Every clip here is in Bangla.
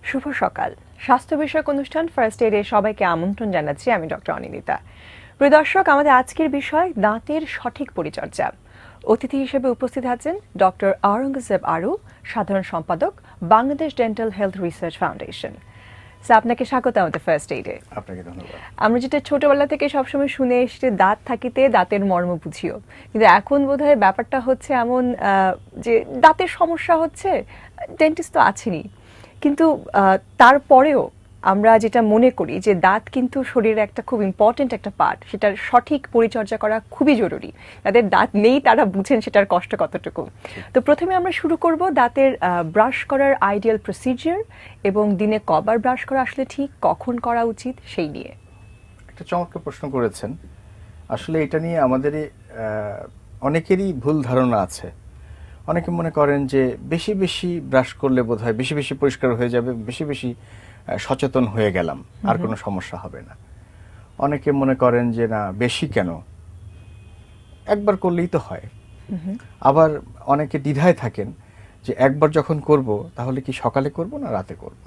শুভ সকাল। স্বাস্থ্য বিষয়ক অনুষ্ঠান ফার্স্ট এডে সবাইকে আমন্ত্রণ জানাচ্ছি। আমি ডক্টর অনিন্দিতা। প্রিয় দর্শক, আমাদের আজকের বিষয় দাঁতের সঠিক পরিচর্যা। অতিথি হিসেবে উপস্থিত আছেন ডক্টর আওরঙ্গজেব আরু, সাধারণ সম্পাদক, Bangladesh dental health research foundation. আপনাকে স্বাগত আমাদের ফার্স্ট এইডে। আপনাকে ধন্যবাদ। আমরা যেটা ছোটবেলা থেকে সবসময় শুনে এসেছি, দাঁত থাকিতে দাঁতের মর্ম বুঝিও, কিন্তু এখন বোধহয় ব্যাপারটা হচ্ছে এমন যে দাঁতের সমস্যা হচ্ছে, ডেন্টিস্ট তো আছেনই, কিন্তু তারপরেও আমরা যেটা মনে করি যে দাঁত কিন্তু শরীরের একটা খুব ইম্পর্টেন্ট একটা পার্ট, সেটার সঠিক পরিচর্যা করা খুবই জরুরি। যাদের দাঁত নেই তারা বুঝেন সেটার কষ্ট কতটুকু। তো প্রথমে আমরা শুরু করব দাঁতের ব্রাশ করার আইডিয়াল প্রসিজিয়ার এবং দিনে কবার ব্রাশ করা আসলে ঠিক, কখন করা উচিত সেই নিয়ে। একটা চমৎকার প্রশ্ন করেছেন। আসলে এটা নিয়ে আমাদের অনেকেরই ভুল ধারণা আছে। অনেকে মনে করেন যে বেশি বেশি ব্রাশ করলে বোধহয় বেশি বেশি পরিষ্কার হয়ে যাবে, বেশি বেশি সচেতন হয়ে গেলাম, আর কোনো সমস্যা হবে না। অনেকে মনে করেন যে না, বেশি কেন, একবার করলেই তো হয়। আবার অনেকে দ্বিধায় থাকেন যে একবার যখন করব তাহলে কি সকালে করব না রাতে করব।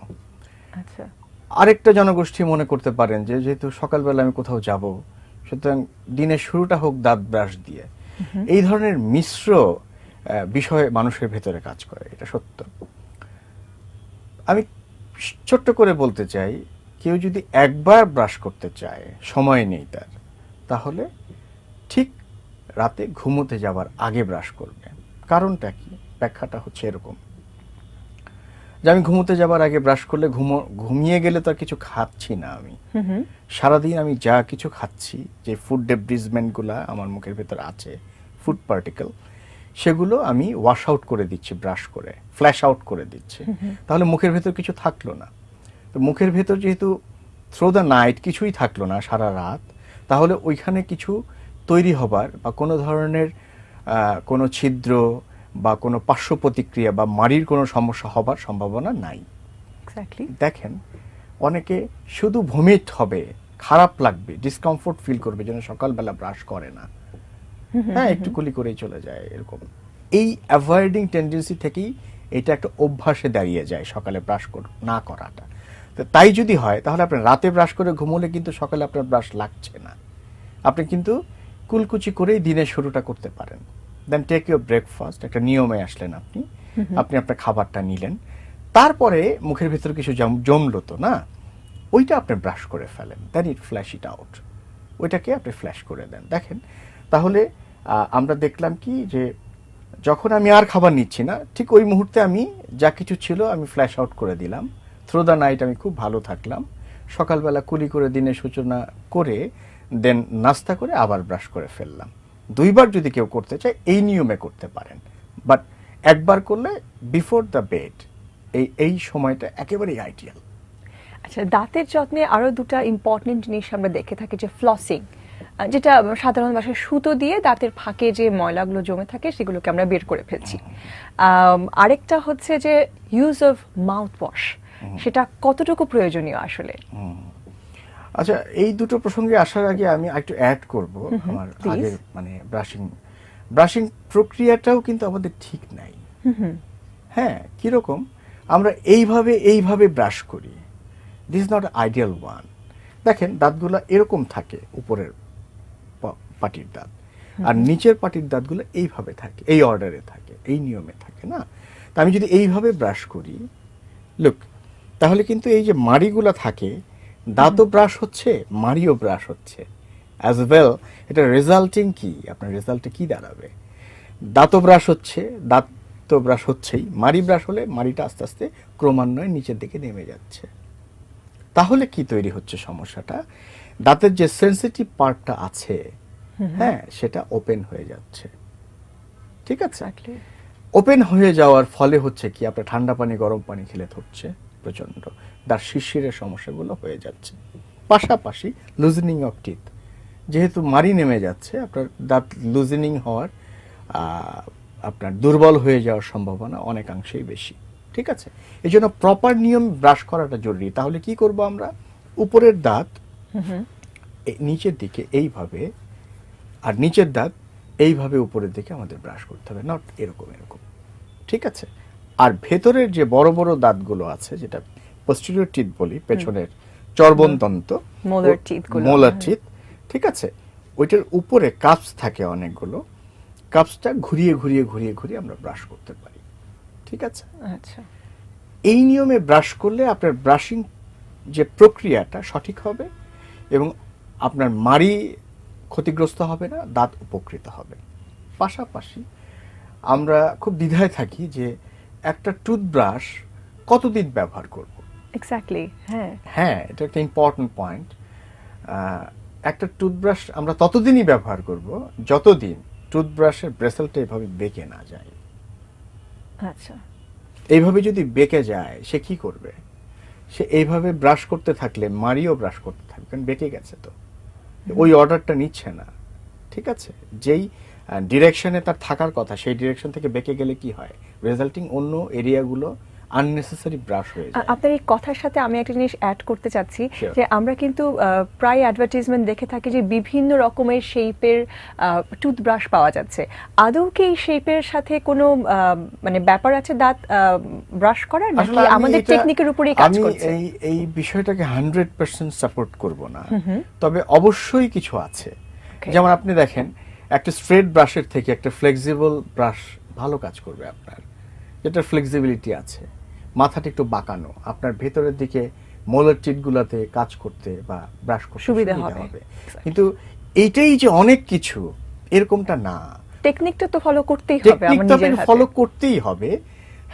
আচ্ছা, আরেকটা জনগোষ্ঠী মনে করতে পারেন যে যেহেতু সকালবেলা আমি কোথাও যাব, সুতরাং দিনের শুরুটা হোক দাঁত ব্রাশ দিয়ে। এই ধরনের মিশ্র বিষয় মানুষের ভেতরে কাজ করে, এটা সত্য। আমি ছোট্ট করে বলতে চাই, কেউ যদি একবার ব্রাশ করতে চায়, সময় নেই তার, তাহলে ঠিক রাতে ঘুমোতে যাবার আগে ব্রাশ করবে। কারণটা কি? ব্যাখ্যাটা হচ্ছে এরকম যে আমি ঘুমোতে যাবার আগে ব্রাশ করলে ঘুমিয়ে গেলে তো আর কিছু খাচ্ছি না আমি। সারাদিন আমি যা কিছু খাচ্ছি, যে ফুড ডেব্রিজমেন্টগুলো আমার মুখের ভেতর আছে, ফুড পার্টিকেল, সেগুলো আমি ওয়াশ আউট করে দিচ্ছি ব্রাশ করে, ফ্ল্যাশ আউট করে দিচ্ছি। তাহলে মুখের ভেতর কিছু থাকলো না। তো মুখের ভেতর যেহেতু থ্রু দ্য নাইট কিছুই থাকলো না সারা রাত, তাহলে ওইখানে কিছু তৈরি হবার বা কোনো ধরনের কোনো ছিদ্র বা কোনো পার্শ্ব প্রতিক্রিয়া বা মাড়ির কোনো সমস্যা হবার সম্ভাবনা নাই। এক্স্যাক্টলি। দেখেন, অনেকে শুধু ভমিট হবে, খারাপ লাগবে, ডিসকমফোর্ট ফিল করবে, যেন সকালবেলা ব্রাশ করে না, হ্যাঁ একটু কুলি করেই চলে যায়, এরকম। এই অ্যাভয়েডিং টেন্ডেন্সি থেকেই এটা একটা অভ্যাসে দাঁড়িয়ে যায় সকালে ব্রাশ না করাটা। তো তাই যদি হয় তাহলে আপনি রাতে ব্রাশ করে ঘুমোলে কিন্তু সকালে আপনার ব্রাশ লাগছে না। আপনি কিন্তু কুলকুচি করেই দিনের শুরুটা করতে পারেন। দেন টেক ইউর ব্রেকফাস্ট, একটা নিয়মে আসলেন আপনি, আপনি আপনার খাবারটা নিলেন, তারপরে মুখের ভেতর কিছু জমলো তো না, ওইটা আপনি ব্রাশ করে ফেলেন, দেন ইট ফ্ল্যাশ ইট আউট, ওইটাকে আপনি ফ্ল্যাশ করে দেন। দেখেন, তাহলে আমরা দেখলাম কি যে যখন আমি আর খাবার নিচ্ছি না, ঠিক ওই মুহূর্তে আমি যা কিছু ছিল আমি ফ্ল্যাশ আউট করে দিলাম। থ্রু দ্য নাইট আমি খুব ভালো থাকলাম। সকালবেলা কুলি করে দিনের সূচনা করে দেন নাস্তা করে আবার ব্রাশ করে ফেললাম। দুইবার যদি কেউ করতে চায় এই নিয়মে করতে পারেন, বাট একবার করলে বিফোর দ্য বেড, এই সময়টা একেবারেই আইডিয়াল। আচ্ছা, দাঁতের যত্নে আরো দুটো ইম্পর্টেন্ট জিনিস আমরা দেখে থাকি, যে ফ্লসিং, যেটা সাধারণ ভাষায় সুতো দিয়ে দাঁতের ফাঁকে যে ময়লাগুলো জমে থাকে সেগুলোকে আমরা বের করে ফেলছি। আরেকটা হচ্ছে যে ইউজ অফ মাউথ ওয়াশ, সেটা কতটুকু প্রয়োজনীয় আসলে? আচ্ছা, এই দুটো প্রসঙ্গে আসার আগে আমি একটু অ্যাড করব আমার আগের, মানে ব্রাশিং প্রক্রিয়াটাও কিন্তু আমাদের ঠিক নাই। হ্যাঁ, কিরকম আমরা এইভাবে ব্রাশ করি, this is not ideal one. দেখেন, দাঁতগুলো এরকম থাকে, উপরের পাটির দাঁত, আর নিচের পাটির দাঁতগুলো এইভাবে থাকে, এই অর্ডারে থাকে, এই নিয়মে থাকে না। তা আমি যদি এইভাবে ব্রাশ করি, লুক, তাহলে কিন্তু এই যে মাড়িগুলো থাকে, দাঁতও ব্রাশ হচ্ছে, মাড়িও ব্রাশ হচ্ছে অ্যাজ ওয়েল। এটা রেজাল্টিং কি, আপনার রেজাল্টে কি দাঁড়াবে? দাঁতও ব্রাশ হচ্ছে, দাঁত তো ব্রাশ হচ্ছেই, মাড়ি ব্রাশ হলে মাড়িটা আস্তে আস্তে ক্রমান্বয়ে নিচের দিকে নেমে যাচ্ছে। তাহলে কি তৈরি হচ্ছে সমস্যাটা? দাঁতের যে সেন্সিটিভ পার্টটা আছে, হ্যাঁ, সেটা ওপেন হয়ে যাচ্ছে। ঠিক আছে, ওপেন হয়ে যাওয়ার ফলে হচ্ছে কি, আপনার ঠান্ডা পানি গরম পানি খেলে ধরছে প্রচন্ড, দাঁত শিরশিরের সমস্যাগুলো হয়ে যাচ্ছে। পাশাপাশি লুজনিং অফ টিথ, যেহেতু মাড়ি নেমে যাচ্ছে, আপনার দাঁত লুজনিং হওয়ার, আপনার দুর্বল হয়ে যাওয়ার সম্ভাবনা অনেকাংশেই বেশি। ঠিক আছে, এই জন্য প্রপার নিয়ম ব্রাশ করাটা জরুরি। তাহলে কি করব আমরা? উপরের দাঁত নিচের দিকে এইভাবে, আর নিচের দাঁত এইভাবে উপরের দিকে আমাদের ব্রাশ করতে হবে, নট এরকম এরকম। ঠিক আছে, আর ভেতরের যে বড় বড় দাঁতগুলো আছে, যেটা পোস্টেরিয়র টিথ বলি, পেছনের চর্বণ দন্ত, মোলার টিথগুলো। মোলার টিথ, ঠিক আছে, ওইটার উপরে কাপস থাকে অনেকগুলো, কাপসটা ঘুরিয়ে ঘুরিয়ে ঘুরিয়ে ঘুরিয়ে আমরা ব্রাশ করতে পারি, ঠিক আছে। আচ্ছা, এই নিয়মে ব্রাশ করলে আপনার ব্রাশিং যে প্রক্রিয়াটা সঠিক হবে এবং আপনার মাড়ি ক্ষতিগ্রস্ত হবে না, দাঁত উপকৃত হবে। পাশাপাশি আমরা খুব দ্বিধায় থাকি যে একটা টুথব্রাশ কতদিন ব্যবহার করব। এক্স্যাক্টলি, হ্যাঁ। হ্যাঁ, এটা একটা ইম্পর্টেন্ট পয়েন্ট। একটা টুথব্রাশ আমরা ততদিনই ব্যবহার করব যতদিন টুথব্রাশের ব্রেসেলটা এভাবে বেঁকে না যায়। আচ্ছা, এইভাবে যদি বেঁকে যায় সে কি করবে? সে এইভাবে ব্রাশ করতে থাকলে মাড়িও ব্রাশ করতে থাকবে, কারণ বেঁকে গেছে তো, ওই অর্ডারটা নিচ্ছে না, ঠিক আছে। যেই ডিরেকশনে তার থাকার কথা সেই ডিরেকশন থেকে বেঁকে গেলে কি হয়, রেজাল্টিং অন্য এরিয়াগুলো আননেসেসারি ব্রাশ হয়ে যায়। আপনার এই কথার সাথে আমি একটা জিনিস অ্যাড করতে চাচ্ছি, Sure. যে আমরা কিন্তু প্রায় অ্যাডভার্টাইজমেন্ট দেখে থাকি যে বিভিন্ন রকমের শেপের টুথব্রাশ পাওয়া যাচ্ছে। আদৌ কি এই শেপের সাথে কোনো মানে ব্যাপার আছে দাঁত ব্রাশ করার, নাকি আসলে আমি আমাদের এটা- টেকনিকের উপরেই কাজ আমি করছে? এই বিষয়টাকে 100% সাপোর্ট করব না, তবে অবশ্যই কিছু আছে। Okay. যেমন আপনি দেখেন, একটা স্ট্রেট ব্রাশের থেকে একটা ফ্লেক্সিবল ব্রাশ ভালো কাজ করবে আপনার, যেটার ফ্লেক্সিবিলিটি আছে, মাথাটা একটু বাঁকানো, আপনার ভেতরের দিকে মোলার টিথগুলোতে কাজ করতে বা ব্রাশ করতে সুবিধা সুবিধা হবে। হবে। কিন্তু এইটাই যে অনেক কিছু, এরকমটা না। টেকনিকটা তো ফলো করতেই হবে আমার টেকনিকটা নিজের হাতে। ফলো করতেই হবে।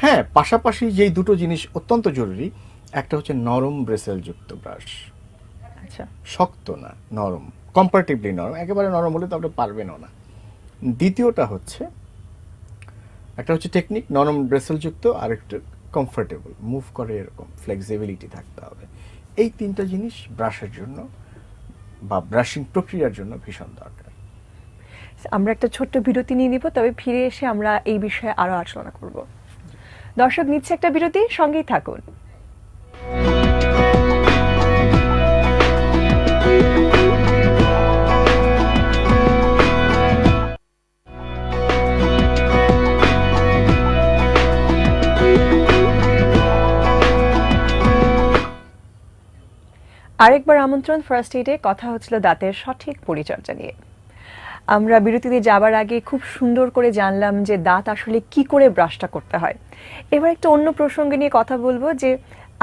হ্যাঁ, পাশাপাশি যেই দুটো জিনিস অত্যন্ত জরুরি, একটা হচ্ছে নরম ব্রেসেল যুক্ত ব্রাশ, আচ্ছা, শক্ত না, নরম, কম্পারেটিভলি নরম, একেবারে নরম হলে তো আপনি পারবেনও না। দ্বিতীয়টা হচ্ছে, একটা হচ্ছে টেকনিক নরম ব্রেসেল যুক্ত, আর একটা কমফোর্টেবল, মুভ করে এরকম ফ্লেক্সিবিলিটি থাকতে হবে। এই তিনটা জিনিস ব্রাশের জন্য বা ব্রাশিং প্রক্রিয়ার জন্য ভীষণ দরকার। আমরা একটা ছোট্ট বিরতি নিয়ে নিব, তবে ফিরে এসে আমরা এই বিষয়ে আরো আলোচনা করব। দর্শক, নিচ্ছে একটা বিরতি, সঙ্গেই থাকুন। আরেকবার আমন্ত্রণ ফার্স্ট এইডে। কথা হচ্ছিল দাঁতের সঠিক পরিচর্যা নিয়ে। আমরা বিরতিতে যাবার আগে খুব সুন্দর করে জানলাম যে দাঁত আসলে কি করে ব্রাশটা করতে হয়। এবার একটা অন্য প্রসঙ্গে নিয়ে কথা বলবো, যে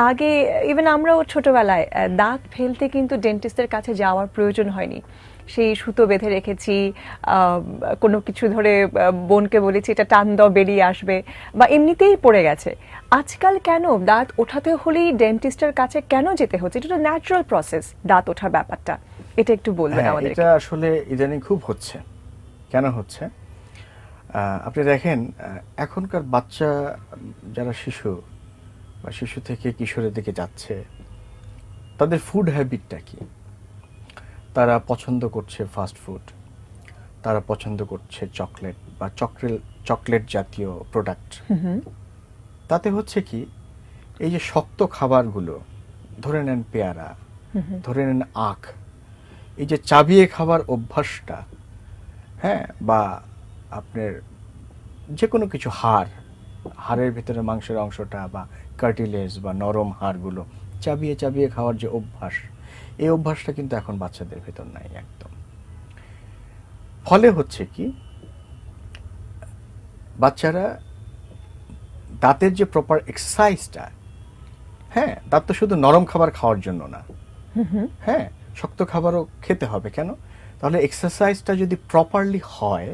আগে ইভেন আমরাও ছোটবেলায় দাঁত ফেলতে কিন্তু ডেন্টিস্টের কাছে যাওয়ার প্রয়োজন হয়নি। সেই সুতো বেঁধে রেখেছি, কোনো কিছু ধরে বোনকে বলেছি এটা টান দাও বেরিয়ে আসবে, বা এমনিতেই পড়ে গেছে। আজকাল কেন দাঁত ওঠাতে হলেই ডেন্টিস্টের কাছে কেন যেতে হচ্ছে? এটা তো ন্যাচারাল প্রসেস, দাঁত ওঠার ব্যাপারটা, এটা একটু বলবেন হ্যাঁ, আমাদের। এটা আসলে ইদানিং খুব হচ্ছে। কেন হচ্ছে? আপনি দেখেন, এখনকার বাচ্চা যারা শিশু বা শিশু থেকে কিশোরের দিকে যাচ্ছে, তাদের ফুড হ্যাবিটটা কি? তারা পছন্দ করছে ফাস্ট ফুড, তারা পছন্দ করছে চকলেট বা চকলেট জাতীয় প্রোডাক্ট। তাতে হচ্ছে কি, এই যে শক্ত খাবারগুলো, ধরে নেন পেয়ারা, ধরে নেন আখ, এই যে চাবিয়ে খাবার অভ্যাসটা, হ্যাঁ, বা আপনার যে কোনো কিছু হাড়ের ভিতরে মাংসের অংশটা বা কার্টিলেজ বা নরম হাড়গুলো চাবিয়ে চাবিয়ে খাওয়ার যে অভ্যাস, এই অভ্যাসটা কিন্তু এখন বাচ্চাদের ভেতর নাই একদম। ফলে হচ্ছে কি, বাচ্চারা দাঁতের যে প্রপার এক্সারসাইজটা, হ্যাঁ, দাঁত তো শুধু নরম খাবার খাওয়ার জন্য না, হ্যাঁ, শক্ত খাবারও খেতে হবে। কেন? তাহলে এক্সারসাইজটা যদি প্রপারলি হয়,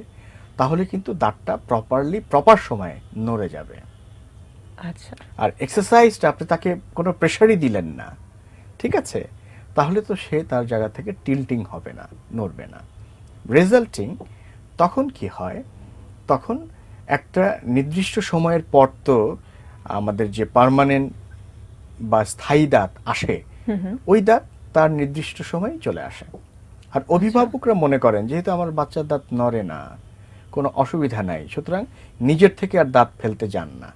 তাহলে কিন্তু দাঁতটা প্রপার সময়ে নড়ে যাবে। আচ্ছা, আর এক্সারসাইজটা আপনি তাকে কোনো প্রেশারই দিলেন না, ঠিক আছে, তাহলে তো সে তার জায়গা থেকে টিল্টিং হবে না, নড়বে না। রেজাল্টিং তখন কি হয়, তখন একটা নির্দিষ্ট সময়ের পর তো আমাদের যে পার্মানেন্ট বা স্থায়ী দাঁত আসে, ওই দাঁত তার নির্দিষ্ট সময় চলে আসে। আর অভিভাবকরা মনে করেন যেহেতু আমার বাচ্চার দাঁত নড়ে না, কোনো অসুবিধা নাই, সুতরাং নিজের থেকে আর দাঁত ফেলতে যান না।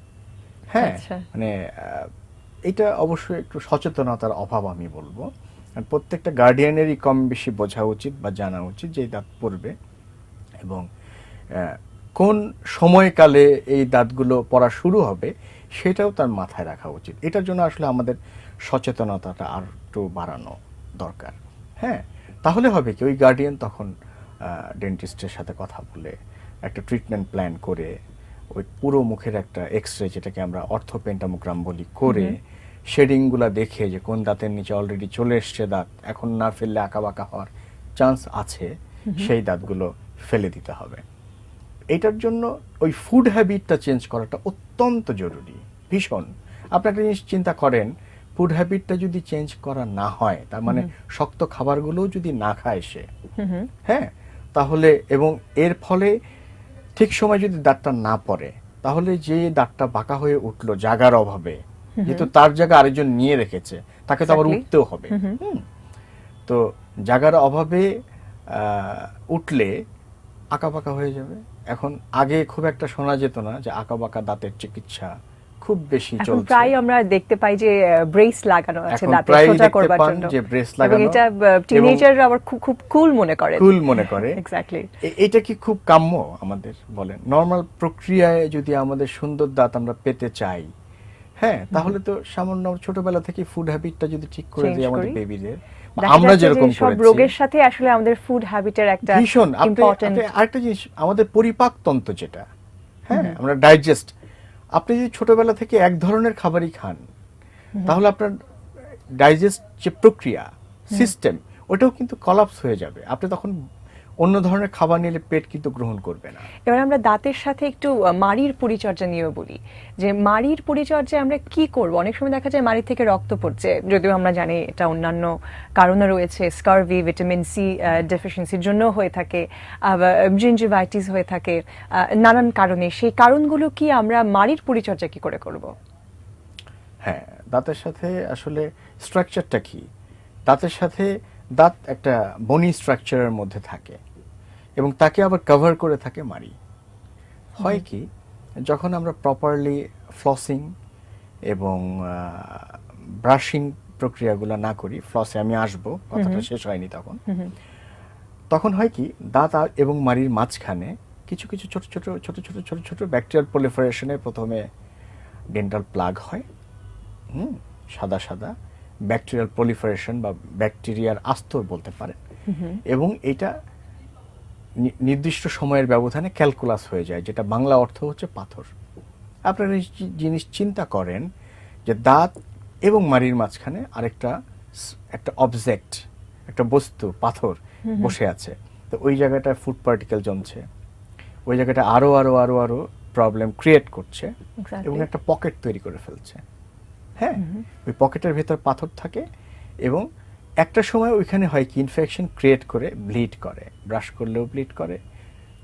হ্যাঁ, আচ্ছা। মানে এটা অবশ্যই একটু সচেতনতার অভাব আমি বলবো। আর প্রত্যেকটা গার্ডিয়ানেরই কম বেশি বোঝা উচিত বা জানা উচিত যে দাঁত পড়বে, এবং কোন সময়কালে এই দাঁতগুলো পড়া শুরু হবে সেটাও তার মাথায় রাখা উচিত। এটার জন্য আসলে আমাদের সচেতনতাটা আর একটু বাড়ানো দরকার। হ্যাঁ, তাহলে হবে কি ওই গার্ডিয়ান তখন ডেন্টিস্টের সাথে কথা বলে একটা ট্রিটমেন্ট প্ল্যান করে ওই পুরো মুখের একটা এক্সরে, যেটাকে আমরা অর্থোপেন্টামোগ্রাম বলি, করে শেডিংগুলা দেখে যে কোন দাঁতের নিচে অলরেডি চলে এসছে দাঁত, এখন না ফেললে আঁকাবাঁকা হওয়ার চান্স আছে, সেই দাঁতগুলো ফেলে দিতে হবে। এটার জন্য ওই ফুড হ্যাবিটটা চেঞ্জ করাটা অত্যন্ত জরুরি, ভীষণ। আপনি একটা জিনিস চিন্তা করেন, ফুড হ্যাবিটটা যদি চেঞ্জ করা না হয়, তার মানে শক্ত খাবারগুলোও যদি না খায় সে, হ্যাঁ, তাহলে এবং এর ফলে ঠিক সময় যদি দাঁতটা না পড়ে, তাহলে যে দাঁতটা বাঁকা হয়ে উঠলো জাগার অভাবে, যেহেতু তার জায়গা আরেকজন নিয়ে রেখেছে, তাকে তো আবার উঠতেও হবে। তো জাগার অভাবে উঠলে আঁকাবাঁকা হয়ে যাবে। এখন আগে খুব একটা শোনা যেত না যে আঁকাবাঁকা দাঁতের চিকিৎসা খুব বেশি এখন চলছে। প্রায় আমরা দেখতে পাই যে ব্রেস লাগানো আছে এখন দাঁতে প্রায়ই সোজা দেখতে করবার পান জন্য, যে ব্রেস এবং লাগানো, এটা টিনেজাররা আবার খুব খুব কুল মনে করে। কুল মনে করে। এক্স্যাক্টলি। এটা কি খুব কাম্য আমাদের? বলেন, নরমাল প্রক্রিয়ায় যদি আমাদের সুন্দর দাঁত আমরা পেতে চাই, হ্যাঁ, তাহলে তো সামান্য ছোটবেলা থেকে ফুড হ্যাবিটটা যদি ঠিক করে Change দিই আমাদের করি। বেবিদের, দেখা আমরা যাচ্ছে যে যেরকম সব করেছি, রোগের সাথে আসলে আমাদের ফুড হ্যাবিটের একটা ভীষণ। ইম্পর্টেন্ট। আরেকটা জিনিস, আমাদের পরিপাকতন্ত্র যেটা, হ্যাঁ, আমরা ডাইজেস্ট, আপনি যদি ছোটবেলা থেকে এক ধরনের খাবারই খান, তাহলে আপনার ডাইজেস্ট যে প্রক্রিয়া সিস্টেম, ওটাও কিন্তু কলাপস হয়ে যাবে। আপনি তখন অন্য ধরনের খাবার নিলে পেট কিন্তু গ্রহণ করবে না। এবার আমরা দাঁতের সাথে একটু মাড়ির পরিচর্যা নিয়েও বলি, যে মাড়ির পরিচর্যা আমরা কি করব। অনেক সময় দেখা যায় মাড়ি থেকে রক্ত পড়ছে, যদিও আমরা জানি এটা অন্যান্য কারণে রয়েছে, স্কারভি, ভিটামিন সি ডেফিসিয়েন্সির জন্য হয়ে থাকে, আবার জিঞ্জিভাইটিস হয়ে থাকে, নানান কারণে। সেই কারণগুলো কি আমরা মাড়ির পরিচর্যা কি করে করব? হ্যাঁ, দাঁতের সাথে আসলে স্ট্রাকচারটা কি, দাঁতের সাথে দাঁত একটা বনি স্ট্রাকচারের মধ্যে থাকে এবং তাকে আবার কভার করে থাকে মাড়ি। হয় কি, যখন আমরা প্রপারলি ফ্লসিং এবং ব্রাশিং প্রক্রিয়াগুলো না করি, ফ্লসে আমি আসবো, কথাটা শেষ হয়নি তখন, তখন হয় কি, দাঁত এবং মাড়ির মাঝখানে কিছু কিছু ছোট ছোট ছোট ছোট ছোট ছোট ব্যাকটেরিয়াল প্রলিফারেশনে প্রথমে ডেন্টাল প্লাগ হয়, সাদা সাদা ব্যাকটেরিয়াল প্রলিফারেশন বা ব্যাকটেরিয়ার আস্তর বলতে পারেন, এবং এটা নির্দিষ্ট সময়ের ব্যবধানে ক্যালকুলাস হয়ে যায়, যেটা বাংলা অর্থ হচ্ছে পাথর। আপনারা জিনিস চিন্তা করেন যে দাঁত এবং মাড়ির মাঝখানে আরেকটা একটা অবজেক্ট, একটা বস্তু, পাথর বসে আছে। তো ওই জায়গাটায় ফুড পার্টিকেল জমছে, ওই জায়গাটা আরো আরো আরো আরো প্রবলেম ক্রিয়েট করছে এবং একটা পকেট তৈরি করে ফেলছে। হ্যাঁ, ওই পকেটের ভেতর পাথর থাকে এবং একটা সময় ওইখানে হয় কি, ইনফেকশন ক্রিয়েট করে ব্লিড করে, ব্রাশ করলেও ব্লিড করে,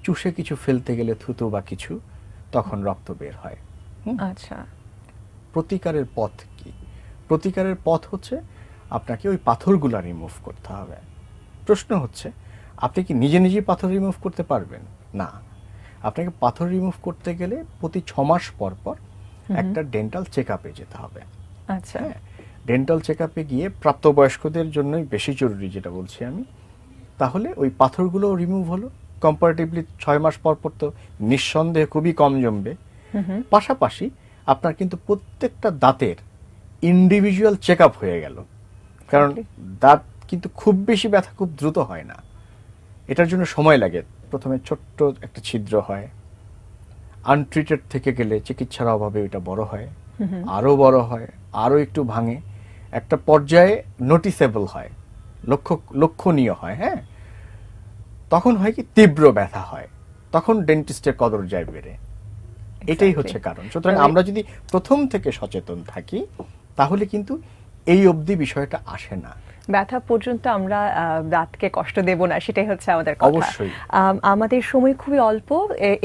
চুষে কিছু ফেলতে গেলে থুতু বা কিছু, তখন রক্ত বের হয়। আচ্ছা, প্রতিকারের পথ কি? প্রতিকারের পথ হচ্ছে আপনাকে ওই পাথরগুলা রিমুভ করতে হবে। প্রশ্ন হচ্ছে, আপনি কি নিজে নিজেই পাথর রিমুভ করতে পারবেন? না, আপনাকে পাথর রিমুভ করতে গেলে প্রতি 6 মাস পর পর একটা ডেন্টাল চেক আপে যেতে হবে। আচ্ছা, ডেন্টাল চেক আপে গিয়ে, প্রাপ্তবয়স্কদের জন্যই বেশি জরুরি যেটা বলছি আমি, তাহলে ওই পাথরগুলো রিমুভ হলো। কম্পারেটিভলি 6 মাস পর পর তো নিঃসন্দেহে খুবই কম জমবে। পাশাপাশি আপনার কিন্তু প্রত্যেকটা দাঁতের ইন্ডিভিজুয়াল চেক আপ হয়ে গেল, কারণ দাঁত কিন্তু খুব বেশি ব্যথা খুব দ্রুত হয় না, এটার জন্য সময় লাগে। প্রথমে ছোট্ট একটা ছিদ্র হয়, আনট্রিটেড থেকে গেলে চিকিৎসার অভাবে ওইটা বড় হয়, আরো বড় হয়, আরো একটু ভাঙে, একটা পর্যায়ে নোটিসেবল হয়, লক্ষণীয় হয়। হ্যাঁ, তখন হয় কি, তীব্র ব্যথা হয়, তখন ডেন্টিস্টের কদর যায় বেড়ে। এটাই হচ্ছে কারণ। সুতরাং আমরা যদি প্রথম থেকে সচেতন থাকি, তাহলে কিন্তু এই অবধি বিষয়টা আসে না। ব্যথা পর্যন্ত আমরা দাঁতকে কষ্ট দেব না, সেটাই হচ্ছে আমাদের কথা। অবশ্যই। আমাদের সময় খুবই অল্প,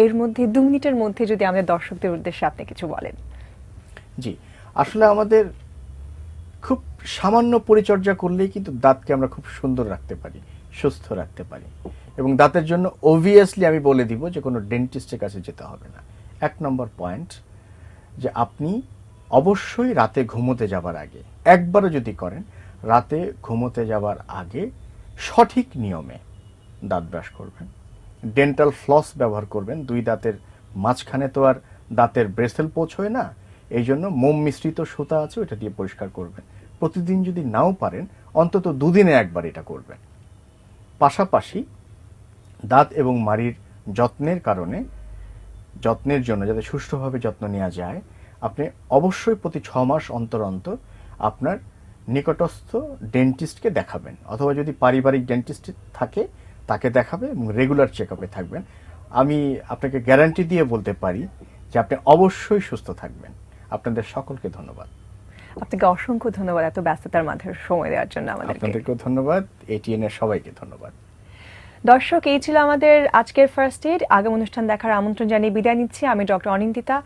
এর মধ্যে 2 মিনিটের মধ্যে যদি আমাদের দর্শকদের উদ্দেশ্যে আপনি কিছু বলেন। জি, আসলে আমাদের খুব সামান্য পরিচর্যা করলেই কিন্তু দাঁতকে আমরা খুব সুন্দর রাখতে পারি, সুস্থ রাখতে পারি। এবং দাঁতের জন্য অবভিয়াসলি আমি বলে দিব যে কোনো ডেন্টিস্টের কাছে যেতে হবে না। 1 নম্বর পয়েন্ট, যে আপনি অবশ্যই রাতে ঘুমোতে যাবার আগে, একবারও যদি করেন, রাতে ঘুমোতে যাবার আগে সঠিক নিয়মে দাঁত ব্রাশ করবেন। ডেন্টাল ফ্লস ব্যবহার করবেন। দুই দাঁতের মাঝখানে তো আর দাঁতের ব্রেসেল পৌঁছয় না, এই জন্য মোম মিশ্রিত সুতা আছে, ওটা দিয়ে পরিষ্কার করবেন। প্রতিদিন যদি নাও পারেন অন্তত দুদিনে একবার এটা করবেন। পাশাপাশি দাঁত এবং মাড়ির যত্নের জন্য যাতে সুষ্ঠুভাবে যত্ন নেওয়া যায়, আপনি অবশ্যই প্রতি 6 মাস অন্তর অন্তর আপনার নিকটস্থ ডেন্টিস্টকে দেখাবেন, অথবা যদি পারিবারিক ডেন্টিস্ট থাকে তাকে দেখাবে এবং রেগুলার চেক আপে থাকবেন। আমি আপনাকে গ্যারান্টি দিয়ে বলতে পারি যে আপনি অবশ্যই সুস্থ থাকবেন। আপনাদের সকলকে ধন্যবাদ। আপনাকে অসংখ্য ধন্যবাদ এত ব্যস্ততার মাঝে সময় দেওয়ার জন্য আমাদেরকে। আপনাদেরকেও ধন্যবাদ, এটিএন এর সবাইকে ধন্যবাদ। দর্শক, এই ছিল আমাদের আজকের ফার্স্ট এড। আগামী অনুষ্ঠান দেখার আমন্ত্রণ জানিয়ে বিদায় নিচ্ছি। আমি ডক্টর অনিন্দিতা।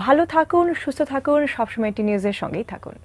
ভালো থাকুন, সুস্থ থাকুন, সবসময় টি নিউজের সঙ্গেই থাকুন।